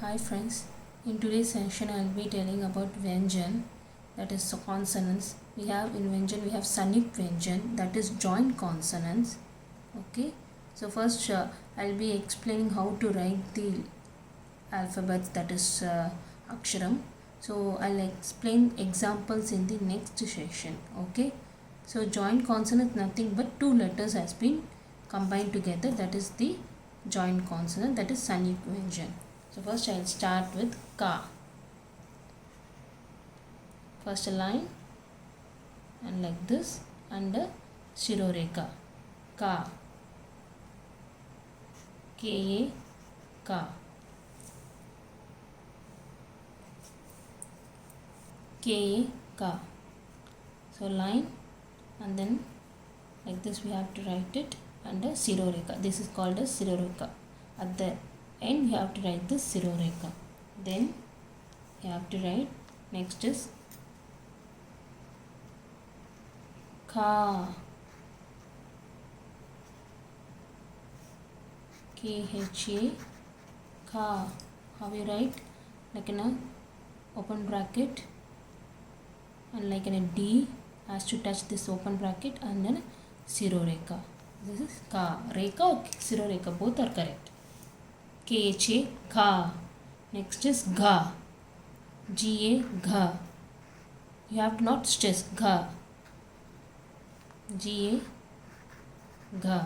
Hi friends, in today's session I will be telling about Vyanjan, that is consonants. We have in Vyanjan we have Sanip Vyanjan, that is joint consonants. Okay, so first I will be explaining how to write the alphabet, that is Aksharam. So I'll explain examples in the next session. Okay, so joint consonant nothing but two letters has been combined together, that is the joint consonant, that is Sanip Vyanjan. So first I'll start with ka. First a line and like this and a Shiroreka. Ka. K-A. Ka. K-A. Ka. So line and then like this we have to write it and a Shiroreka. This is called as Shiroreka. At the end you have to write this Shiroreka. Then you have to write next is Ka. K-H-A. Ka. How you write? Like in a open bracket and like in a D has to touch this open bracket and then Shiroreka. This is Ka. Reka or Shiroreka, both are correct. K-H-A. Ka. Next is Ga. G-A. Ga. You have to not stress. Ga. G-A. Ga.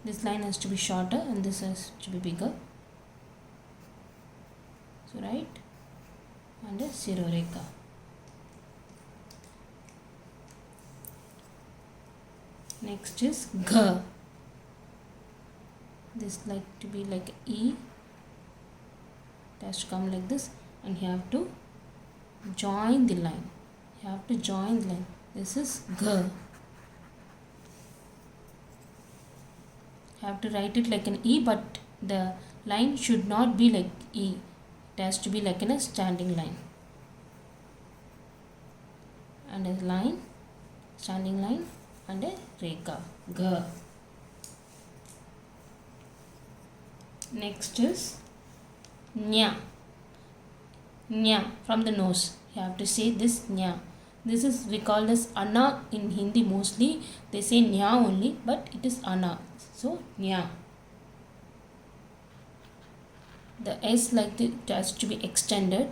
This line has to be shorter and this has to be bigger. So write and a Shiroreka. Next is G. This like to be like E. It has to come like this and you have to join the line. You have to join the line. This is G. You have to write it like an E, but the line should not be like E. It has to be like in a standing line. And a line, standing line and a Reka. G. Next is Nya. Nya from the nose. You have to say this Nya. This is we call as Ana in Hindi mostly. They say Nya only, but it is Ana. So Nya. The S like it has to be extended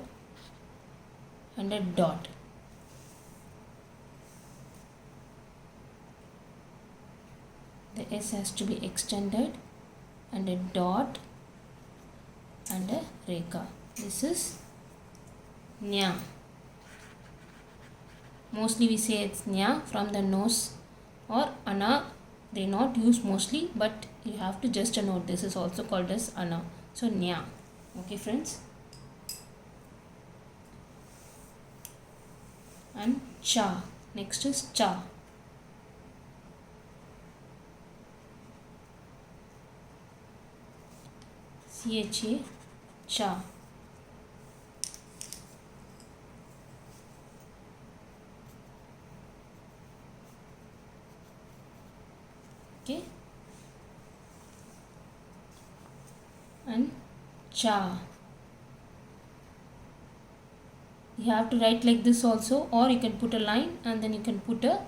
and a dot. The S has to be extended and a dot and a Reka. This is Nya. Mostly we say it's Nya from the nose or Ana. They not use mostly, but you have to just note this is also called as Ana. So Nya. Okay friends. And Cha. Next is Cha. C-H-A. Cha. Okay. And Cha. You have to write like this also, or you can put a line and then you can put a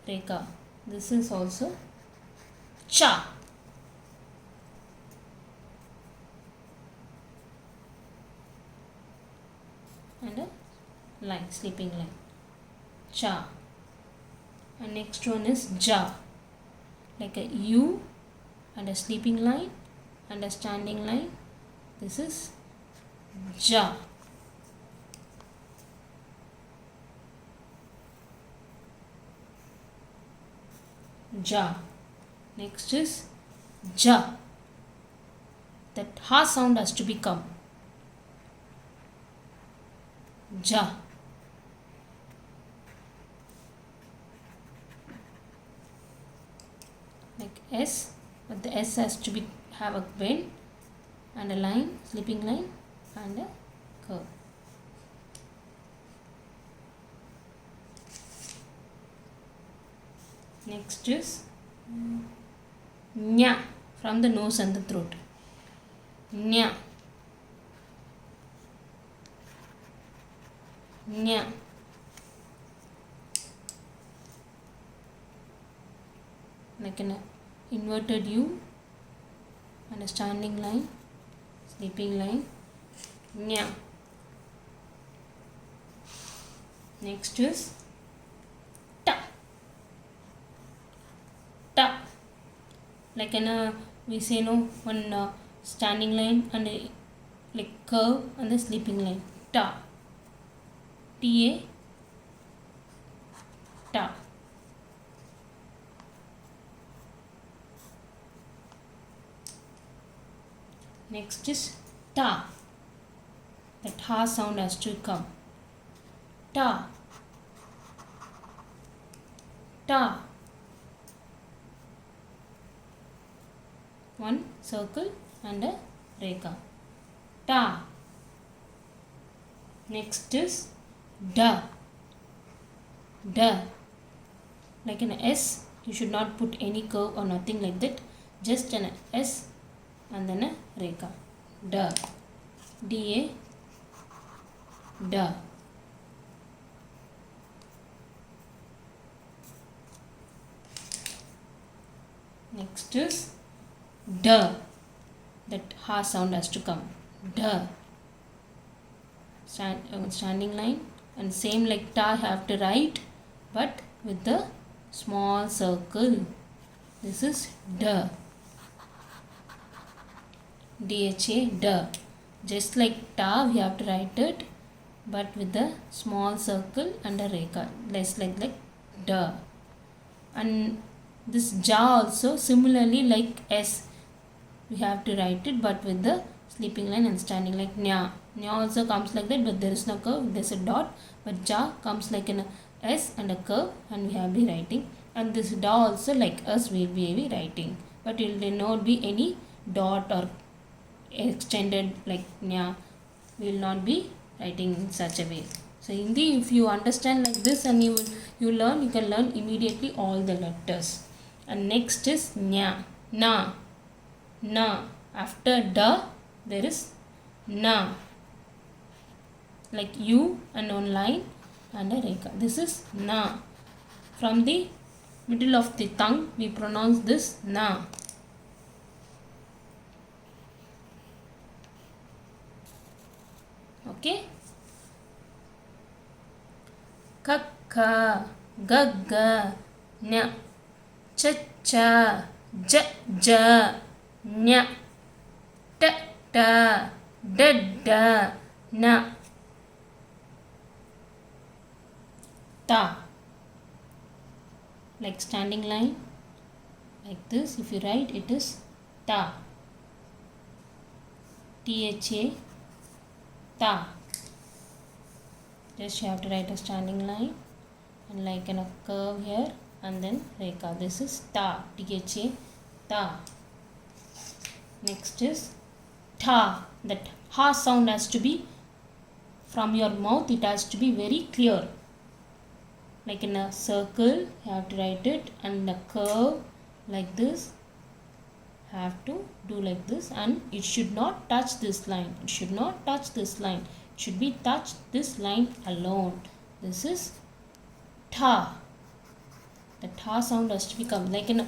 Reka. This is also Cha. And a line, sleeping line. Cha. And next one is Ja. Like a U and a sleeping line and a standing line. This is Ja. Ja. Next is Ja. That Ha sound has to become Ja. Like S, but the S has to be have a bend and a line, sleeping line and a curve. Next is Nya from the nose and the throat. nya, nya. Like an inverted U and a standing line, sleeping line, nya. Next is ta, ta. Like an we say no one standing line and a like curve and the sleeping line, ta, ta, ta. Next is ta. The ta sound has to come. Ta, ta. One circle and a rekha. Ta. Next is da, da. Like an S, you should not put any curve or nothing like that. Just an S and then a rekha. Da, da, da. Next is da. That ha sound has to come. Da. Standing line and same like ta have to write, but with the small circle. This is da. Dha, da. Just like ta we have to write it, but with the small circle and a rekha. Less like da. And this ja also similarly like S, we have to write it, but with the sleeping line and standing like nya. Nya also comes like that, but there is no curve, there is a dot. But ja comes like an S and a curve, and we have the writing. And this da also like us we will be writing, but it will not be any dot or extended like nya. We will not be writing in such a way. So Hindi, if you understand like this and you can learn immediately all the letters. And next is nya, na, na. After da there is na, like U and one line and a rekha. This is na. From the middle of the tongue we pronounce this na. Okay. Kakka, gagga, nya, cha, ja, nya, ta, da, na, ta. Like standing line like this, if you write it is ta, tha, ta. Just you have to write a standing line and like in a curve here and then rekha. This is ta, tha, ta. Next is tha. That ha sound has to be from your mouth, it has to be very clear. Like in a circle you have to write it, and a curve like this have to do like this, and it should not touch this line. It should not touch this line. It should be touched this line alone. This is tha. The tha sound has to become like in a,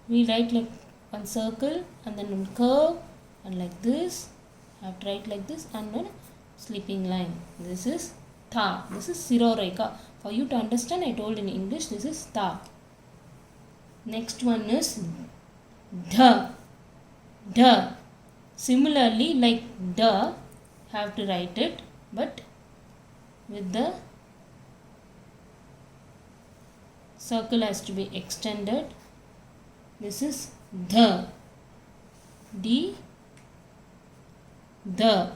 we write like one circle and then one curve and like this. Have to write like this and then sleeping line. This is tha. This is siro rekha. For you to understand, I told in English, this is tha. Next one is dha. Da. Similarly like da, have to write it, but with the circle has to be extended. This is dha, d, the.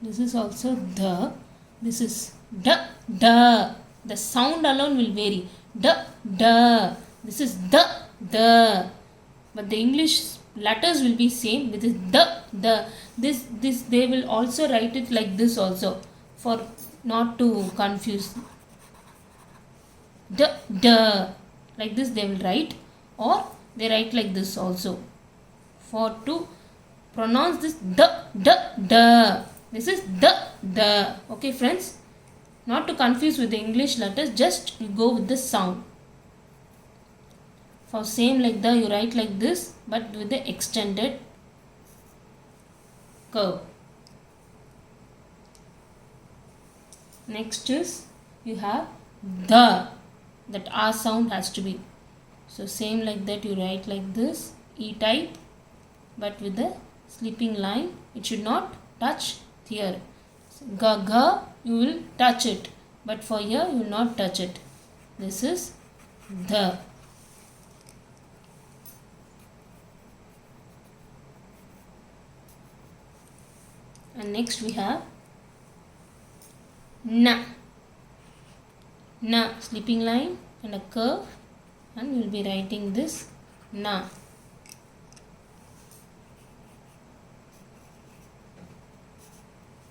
This is also the. This is da, da. The sound alone will vary. Da, da. This is the. But the English letters will be same. With this the. This they will also write it like this also, for not to confuse. Da, like this they will write, or they write like this also. For to pronounce this the. This is the. Okay friends. Not to confuse with the English letters, just you go with the sound. For same like the, you write like this, but with the extended curve. Next is you have the. That R sound has to be. So same like that, you write like this, E type, but with the sleeping line. It should not touch here. So, ga, you will touch it, but for here you will not touch it. This is the. And next we have na. Na, sleeping line and a curve, and you will be writing this na.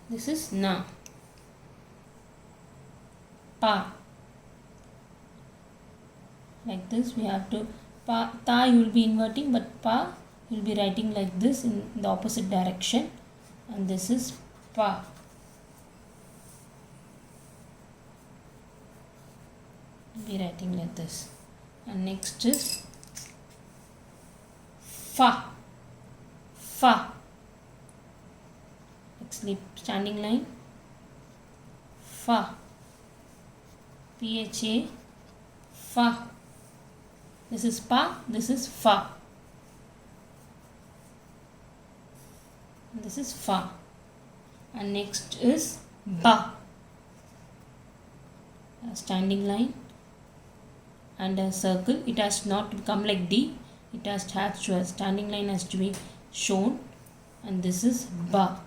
This is na. Pa. Like this we have to, pa, ta you will be inverting, but pa you will be writing like this in the opposite direction, and this is pa. Be writing like this. And next is fa. Fa. Sleep standing line. Fa. PHA. Fa. This is pa. This is fa. This is fa. And next is ba. A standing line and a circle. It has not to become like D. It has to have a standing line has to be shown, and this is ba.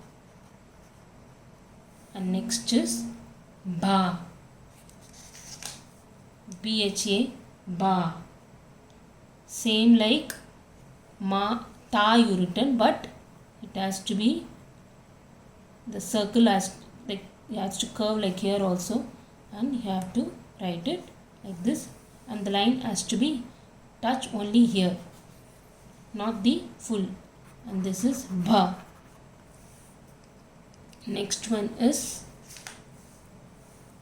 And next is ba. BHA, ba. Same like ma, ta you written, but it has to be, the circle has, like, it has to curve like here also, and you have to write it like this, and the line has to be touch only here, not the full, and this is ba. Next one is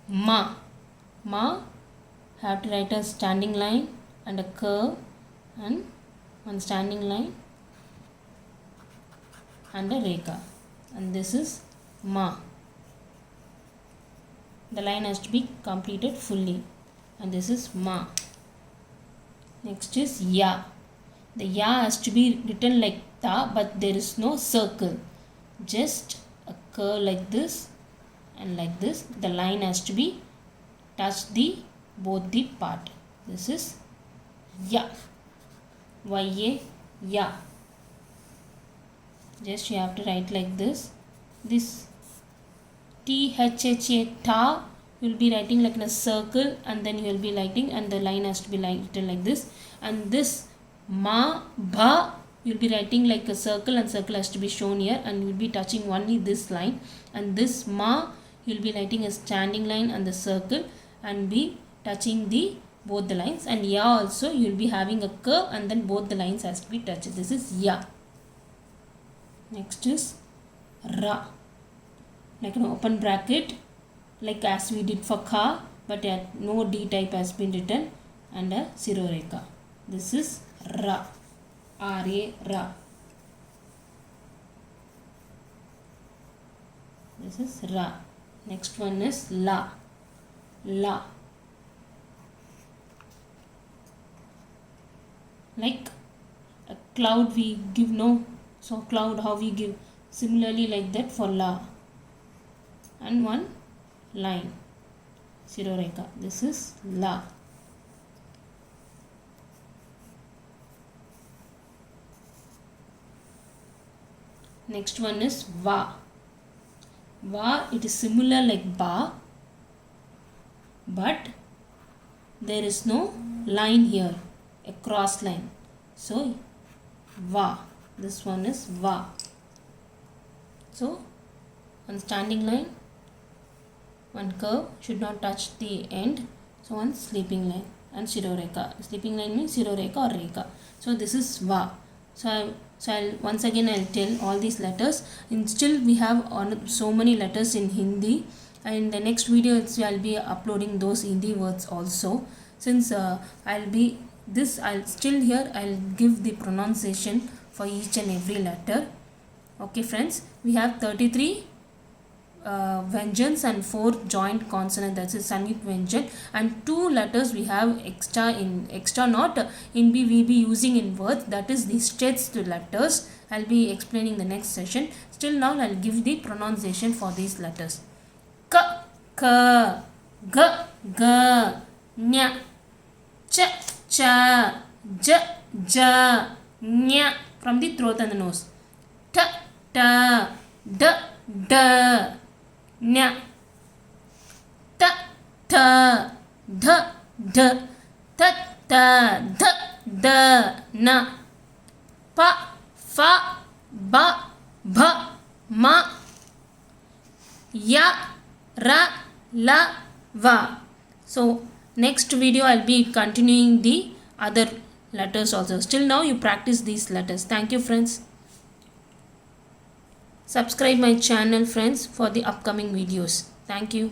ma. Ma, have to write a standing line and a curve, and one standing line and a rekha, and this is ma. The line has to be completed fully, and this is ma. Next is ya. The ya has to be written like ta, but there is no circle, just a curve like this and like this. The line has to be touch the both the part. This is ya. Ya, ya. Just you have to write like this. This THHA, ta, you will be writing like in a circle, and then you will be writing, and the line has to be written like this. And this ma, ba, you will be writing like a circle, and circle has to be shown here, and you will be touching only this line. And this ma, you will be writing a standing line and the circle, and be touching the both the lines. And ya also you will be having a curve, and then both the lines has to be touched. This is ya. Next is ra. Like an open bracket, like as we did for ka, but no D type has been written, and a zero rekha. This is ra. R-A, ra. This is ra. Next one is la. La. Like a cloud we give, no? So cloud how we give. Similarly like that for la. And one line. Zero rekha. This is la. Next one is va. Va, it is similar like ba, but there is no line here, a cross line. So va. This one is va. So one standing line, one curve should not touch the end. So one sleeping line, and Shiroreka. Sleeping line means Shiroreka or Reka. So this is Va. I'll once again I'll tell all these letters. And still we have so many letters in Hindi. And in the next video I'll be uploading those Hindi words also. Since I'll still here I'll give the pronunciation for each and every letter. Okay friends, we have 33 Vyanjans and 4 joint consonants, that is Sanyukta Vyanjan, and 2 letters we have extra not in we be using in words, that is the stretched letters. I'll be explaining the next session. Still now I'll give the pronunciation for these letters. K, K, G, G, Nya, Ch, Cha, J, J, Nya, from the throat and the nose. T, T, D, D, Nya, T, T, D, D, T, T, D, D, Na, Pa, Fa, Ba, Bha, Ma, Ya, Ra, La, Va. So next video I'll be continuing the other letters also. Still now you practice these letters. Thank you friends. Subscribe my channel friends for the upcoming videos. Thank you.